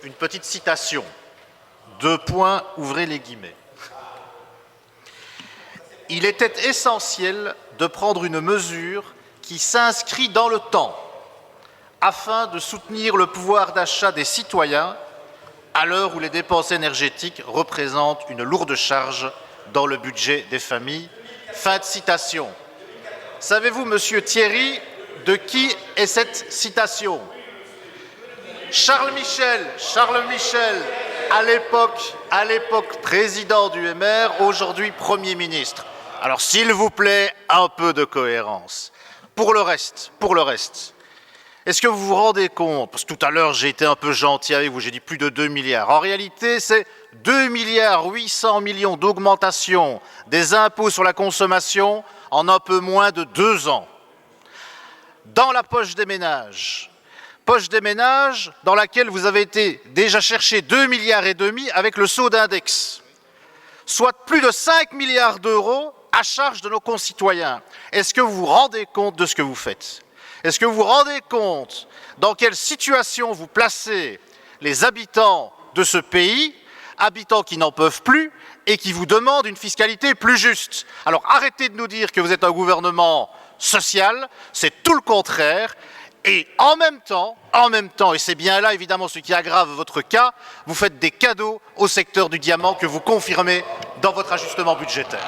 une petite citation. 2 points, ouvrez les guillemets. Il était essentiel de prendre une mesure qui s'inscrit dans le temps afin de soutenir le pouvoir d'achat des citoyens à l'heure où les dépenses énergétiques représentent une lourde charge dans le budget des familles. Fin de citation. Savez-vous, monsieur Thierry, de qui est cette citation? Charles Michel, à l'époque président du MR, aujourd'hui Premier ministre. Alors s'il vous plaît, un peu de cohérence. Pour le reste, est-ce que vous vous rendez compte, parce que tout à l'heure j'ai été un peu gentil avec vous, j'ai dit plus de 2 milliards. En réalité, c'est 2 milliards 800 millions d'augmentation des impôts sur la consommation en un peu moins de 2 ans. Dans la poche des ménages dans laquelle vous avez été déjà chercher 2,5 milliards avec le saut d'index, soit plus de 5 milliards d'euros à charge de nos concitoyens. Est-ce que vous vous rendez compte de ce que vous faites? Est-ce que vous vous rendez compte dans quelle situation vous placez les habitants de ce pays, habitants qui n'en peuvent plus et qui vous demandent une fiscalité plus juste? Alors arrêtez de nous dire que vous êtes un gouvernement social, c'est tout le contraire. Et en même temps, et c'est bien là évidemment ce qui aggrave votre cas, vous faites des cadeaux au secteur du diamant que vous confirmez dans votre ajustement budgétaire.